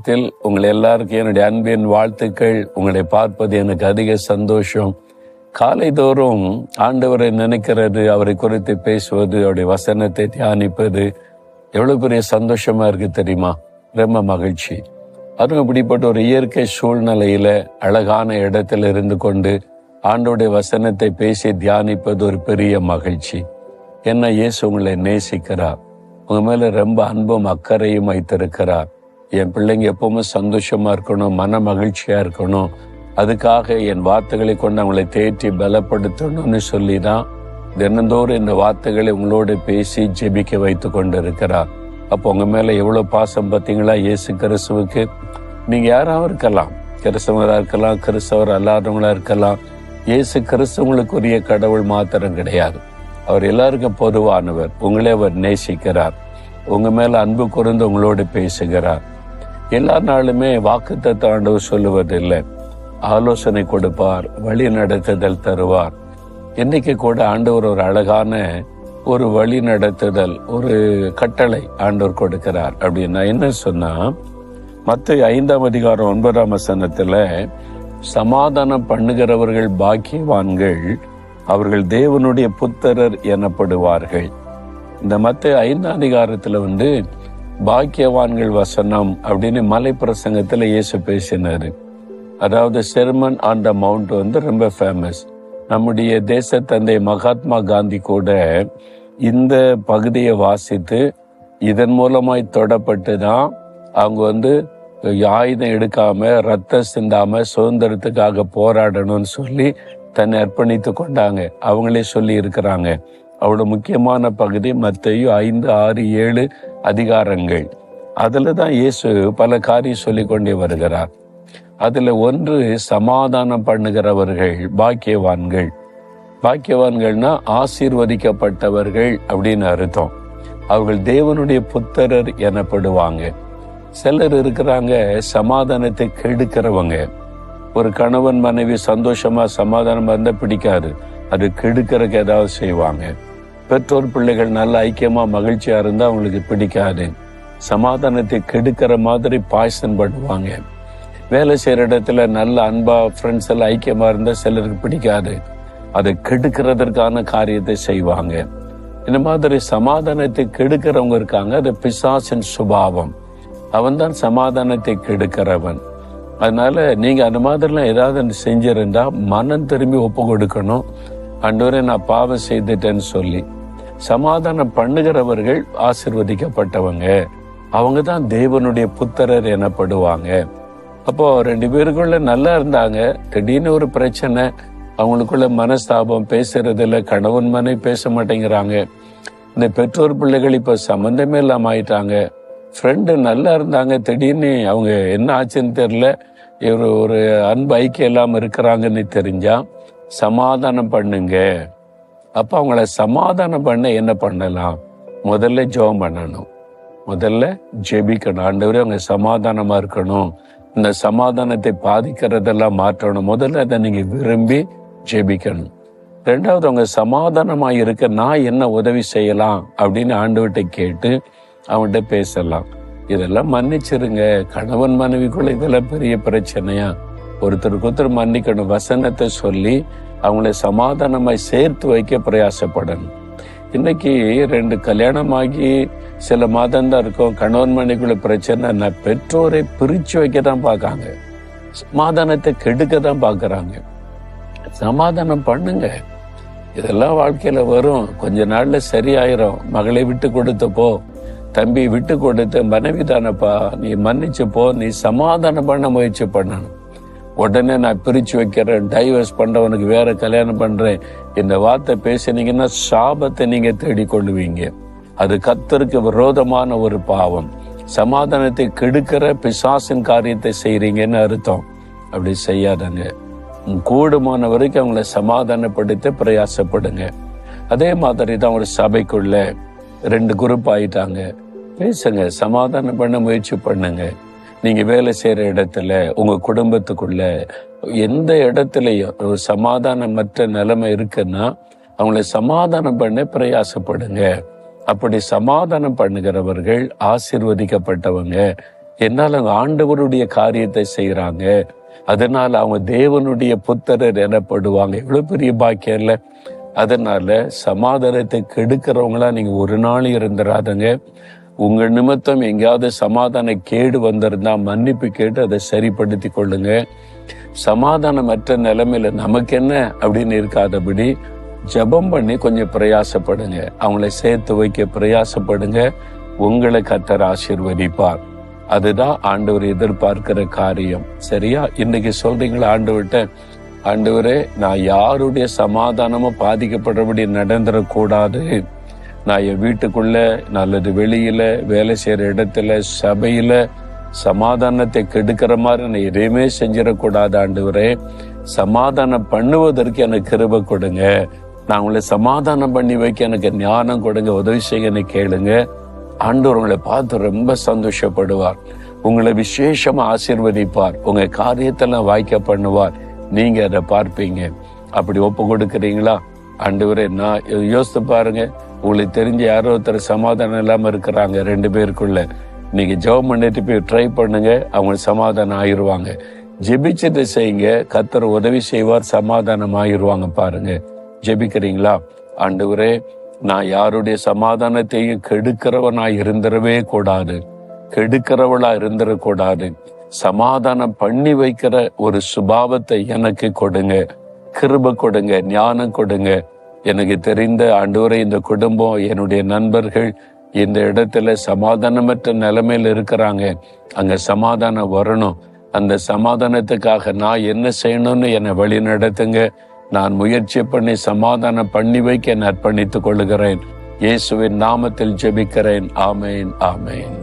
நாமத்தில் உங்களை எல்லாருக்கும் என்னுடைய அன்பின் வாழ்த்துக்கள். உங்களை பார்ப்பது எனக்கு அதிக சந்தோஷம். காலைதோறும் ஆண்டவரை நினைக்கிறது, அவரை குறித்து பேசுவது, அவருடைய வசனத்தை தியானிப்பது எவ்வளவு பெரிய சந்தோஷமா இருக்கு தெரியுமா? ரொம்ப மகிழ்ச்சி. அதுவும் இப்படிப்பட்ட ஒரு இயற்கை சூழ்நிலையில அழகான இடத்துல இருந்து கொண்டு ஆண்டவருடைய வசனத்தை பேசி தியானிப்பது ஒரு பெரிய மகிழ்ச்சி. என்ன, இயேசு உங்களை நேசிக்கிறார், உங்க மேல ரொம்ப அன்பும் அக்கறையும் வைத்திருக்கிறார். என் பிள்ளைங்க எப்பவுமே சந்தோஷமா இருக்கணும், மன மகிழ்ச்சியா இருக்கணும், அதுக்காக என் வார்த்தைகளை கொண்டு அவங்களை தேற்றி பலப்படுத்தணும்னு சொல்லிதான் தினந்தோறும் இந்த வார்த்தைகளை உங்களோடு பேசி ஜெபிக்க வைத்து கொண்டு இருக்கிறார். அப்போ உங்க மேல எவ்வளவு பாசம் பார்த்தீங்களா இயேசு கிறிஸ்துவுக்கு. நீங்க யாராவும் இருக்கலாம், கிறிஸ்தவரா இருக்கலாம், கிறிஸ்தவர் அல்லாதவங்களா இருக்கலாம். இயேசு கிறிஸ்தவங்களுக்குரிய கடவுள் மாத்திரம் கிடையாது, அவர் எல்லாருக்கும் பொதுவானவர். உங்களே அவர் நேசிக்கிறார், உங்க மேல அன்பு கூர்ந்து உங்களோடு பேசுகிறார். எல்லா நாளுமே வாக்குத்தத்த ஆண்டவர் சொல்லுவதில்லை, ஆலோசனை கொடுப்பார், வழி நடத்துதல் தருவார். இன்னைக்கு கூட ஆண்டவர் ஒரு அழகான ஒரு வழி நடத்துதல், ஒரு கட்டளை ஆண்டவர் கொடுக்கிறார். அப்படின்னா என்ன சொன்னா, மத்தேயு 5:9 சமாதானம் பண்ணுகிறவர்கள் பாக்கியவான்கள், அவர்கள் தேவனுடைய புத்திரர் எனப்படுவார்கள். இந்த மத்தேயு 5 பாக்கியவான்கள் வசனம் அப்படின்னு மலை பிரசங்கத்துல இயேசு பேசினாரு. அதாவது செர்மன் ஆன் த மவுண்ட் ரொம்ப ஃபேமஸ். நம்முடைய தேச தந்தை மகாத்மா காந்தி கூட இந்த பகுதியை வாசித்து இதன் மூலமாய் தொடப்பட்டு தான் அவங்க ஆயுதம் எடுக்காம ரத்தம் சிந்தாம சுதந்திரத்துக்காக போராடணும்னு சொல்லி தன்னை அர்ப்பணித்து கொண்டாங்க. அவங்களே சொல்லி இருக்கிறாங்க. அவரோட முக்கியமான பகுதி மத்தேயு 5, 6, 7 அதிகாரங்கள். அதுலதான் இயேசு பல காரியம் சொல்லி கொண்டே வருகிறார். அதுல ஒன்று, சமாதானம் பண்ணுகிறவர்கள் பாக்கியவான்கள். பாக்கியவான்கள்னா ஆசீர்வதிக்கப்பட்டவர்கள் அப்படின்னு அர்த்தம். அவர்கள் தேவனுடைய புத்திரர் எனப்படுவாங்க. சிலர் இருக்கிறாங்க சமாதானத்தை கெடுக்கிறவங்க. ஒரு கணவன் மனைவி சந்தோஷமா சமாதானமா இருந்தா பிடிக்காது, அது கெடுக்கிறதுக்கு ஏதாவது செய்வாங்க. பெற்றோர் பிள்ளைகள் நல்ல ஐக்கியமா மகிழ்ச்சியா இருந்தா அவங்களுக்கு பிடிக்காது, சமாதானத்தை கெடுக்கிற மாதிரி பாய்சன் பண்ணுவாங்க. வேலை செய்யற இடத்துல நல்ல அன்பா ஃப்ரெண்ட்ஸ் எல்லாம் ஐக்கியமா இருந்தா சிலருக்கு பிடிக்காது, அதை கெடுக்கிறதற்கான காரியத்தை செய்வாங்க. இந்த மாதிரி சமாதானத்தை கெடுக்கிறவங்க இருக்காங்க. அது பிசாசின் சுபாவம். அவன் தான் சமாதானத்தை கெடுக்கிறவன். அதனால நீங்க அந்த மாதிரிலாம் ஏதாவது செஞ்சிருந்தா மனம் திரும்பி ஒப்பு கொடுக்கணும். ஆண்டவரே, நான் பாவம் செய்துட்டேன்னு சொல்லி. சமாதானம் பண்ணுகிறவர்கள் ஆசீர்வதிக்கப்பட்டவங்க, அவங்க தான் தேவனுடைய புத்திரர் எனப்படுவாங்க. அப்போ 2 பேருக்குள்ள நல்லா இருந்தாங்க, திடீர்னு ஒரு பிரச்சனை, அவங்களுக்குள்ள மனஸ்தாபம், பேசுறதுல கணவன் மனைவி பேச மாட்டேங்கிறாங்க. இந்த பெற்றோர் பிள்ளைகள் இப்ப சம்பந்தமே இல்லாம ஆயிட்டாங்க. ஃப்ரெண்டு நல்லா இருந்தாங்க, திடீர்னு அவங்க என்ன ஆச்சுன்னு தெரியல, ஒரு அன்பு ஐக்கியம் இல்லாம இருக்கிறாங்கன்னு தெரிஞ்சா சமாதானம் பண்ணுங்க. அப்ப அவங்கள சமாதானம் பண்ண என்ன பண்ணலாம்? முதல்ல ஜெபம் பண்ணணும், முதல்ல ஜெபிக்கணும். ஆண்டவரே, அவங்க சமாதானமா இருக்கணும், இந்த சமாதானத்தை பாதிக்கிறதெல்லாம் மாற்றணும். முதல்ல அதை நீங்க விரும்பி ஜெபிக்கணும். 2வது, அவங்க சமாதானமா இருக்க நான் என்ன உதவி செய்யலாம் அப்படின்னு ஆண்டவர்கிட்ட கேட்டு அவன்கிட்ட பேசலாம். இதெல்லாம் மன்னிச்சிருங்க. கணவன் மனைவிக்குள்ள இதெல்லாம் பெரிய பிரச்சனையா? ஒருத்தருக்கு ஒருத்தர் மன்னிக்கணும். வசனத்தை சொல்லி அவங்களை சமாதானமாய் சேர்த்து வைக்க பிரயாசப்படணும். இன்னைக்கு 2 கல்யாணமாகி சில மாதம் தான் இருக்கும், கணவன் மனைவிக்குள்ள பிரச்சனை, பெற்றோரை பிரிச்சு வைக்க தான் பார்க்காங்க, சமாதானத்தை கெடுக்க தான் பார்க்கறாங்க. சமாதானம் பண்ணுங்க. இதெல்லாம் வாழ்க்கையில வரும், கொஞ்ச நாள்ல சரியாயிரும். மகளை விட்டு கொடுத்தப்போ, தம்பி விட்டு கொடுத்த, மனைவி தானப்பா, நீ மன்னிச்சு போ, நீ சமாதானம் பண்ண முயற்சி பண்ணணும். உடனே நான் பிரிச்சு வைக்கிறேன், டைவர்ஸ் பண்றவனுக்கு வேற கல்யாணம் பண்றேன், இந்த வார்த்தை பேசினீங்கன்னா சாபத்தை நீங்க தேடிக்கொள்ளுவீங்க. அது கர்த்தருக்கு விரோதமான ஒரு பாவம். சமாதானத்தை கெடுக்கிற பிசாசின் காரியத்தை செய்றீங்கன்னு அர்த்தம். அப்படி செய்யாதங்க. கூடுமான வரைக்கும் அவங்களை சமாதானப்படுத்த பிரயாசப்படுங்க. அதே மாதிரி தான் ஒரு சபைக்குள்ள 2 குரூப் ஆயிட்டாங்க, பேசுங்க, சமாதானம் பண்ண முயற்சி பண்ணுங்க. நீங்க வேலை செய்யற இடத்துல, உங்க குடும்பத்துக்குள்ள, எந்த இடத்துலயும் ஒரு சமாதானமற்ற நிலைமை இருக்குன்னா அவங்களை சமாதானம் பண்ண பிரயாசப்படுங்க. அப்படி சமாதானம் பண்ணுகிறவர்கள் ஆசீர்வதிக்கப்பட்டவங்க, என்னால் அவங்க ஆண்டவருடைய காரியத்தை செய்யறாங்க, அதனால அவங்க தேவனுடைய புத்திரர் எனப்படுவாங்க. எவ்வளவு பெரிய பாக்கியம் இல்ல? அதனால சமாதானத்தை கெடுக்கிறவங்களா நீங்க ஒரு நாள் இருந்துடாதுங்க. உங்கள் நிமித்தம் எங்கேயாவது சமாதான கேடு வந்திருந்தா மன்னிப்பு கேட்டு அதை சரிப்படுத்தி கொள்ளுங்க. சமாதானமற்ற நிலைமையில நமக்கு என்ன அப்படின்னு இருக்காதபடி ஜெபம் பண்ணி கொஞ்சம் பிரயாசப்படுங்க. அவங்களை சேர்த்து வைக்க பிரயாசப்படுங்க. உங்களை கர்த்தர் ஆசீர்வதிப்பார். அதுதான் ஆண்டவர் எதிர்பார்க்கிற காரியம். சரியா? இன்னைக்கு சொல்றீங்களா ஆண்டவர்கிட்ட, ஆண்டவரே, நான் யாருடைய சமாதானமும் பாதிக்கப்படுறபடி நடந்துடக்கூடாது. நான் என் வீட்டுக்குள்ள, நல்லது வெளியில, வேலை செய்யற இடத்துல, சபையில சமாதானத்தை கெடுக்கிற மாதிரி நான் எதையுமே செஞ்சிடக்கூடாது. ஆண்டவரே, சமாதானம் பண்ணுவதற்கு எனக்கு கிருபை கொடுங்க. நான் உங்களை சமாதானம் பண்ணி வைக்க எனக்கு ஞானம் கொடுங்க, உதவி செய்ய கேளுங்க. ஆண்டவர் உங்களை பார்த்து ரொம்ப சந்தோஷப்படுவார். உங்களை விசேஷமா ஆசீர்வதிப்பார். உங்க காரியத்தெல்லாம் வாய்க்க பண்ணுவார். நீங்க அதை பார்ப்பீங்க. அப்படி ஒப்பு கொடுக்குறீங்களா? ஆண்டவரே, நான் யோசித்து பாருங்க, உங்களுக்கு தெரிஞ்ச யாரோ ஒருத்தர் சமாதானம் இல்லாம இருக்கிறாங்க 2 பேருக்குள்ள. நீங்க ஜெபம் பண்ணிட்டு போய் ட்ரை பண்ணுங்க, அவங்க சமாதானம் ஆயிடுவாங்க. ஜெபிச்சுட்டு செய்யுங்க, கர்த்தர் உதவி செய்வார், சமாதானம் ஆயிடுவாங்க. பாருங்க, ஜெபிக்கிறீங்களா? ஆண்டவரே, நான் யாருடைய சமாதானத்தையும் கெடுக்கிறவனா இருந்துடவே கூடாது, கெடுக்கிறவளா இருந்துடக்கூடாது. சமாதானம் பண்ணி வைக்கிற ஒரு சுபாவத்தை எனக்கு கொடுங்க, கிருபை கொடுங்க, ஞானம் கொடுங்க. எனக்கு தெரிந்த ஆண்டவரே, இந்த குடும்பம், என்னுடைய நண்பர்கள் இந்த இடத்துல சமாதானமற்ற நிலைமையில இருக்கிறாங்க. அங்க சமாதானம் வரணும். அந்த சமாதானத்துக்காக நான் என்ன செய்யணும்னு என்னை வழி நடத்துங்க. நான் முயற்சி பண்ணி சமாதானம் பண்ணி வைக்க அர்ப்பணித்துக் கொள்கிறேன். இயேசுவின் நாமத்தில் ஜெபிக்கிறேன். ஆமேன், ஆமேன்.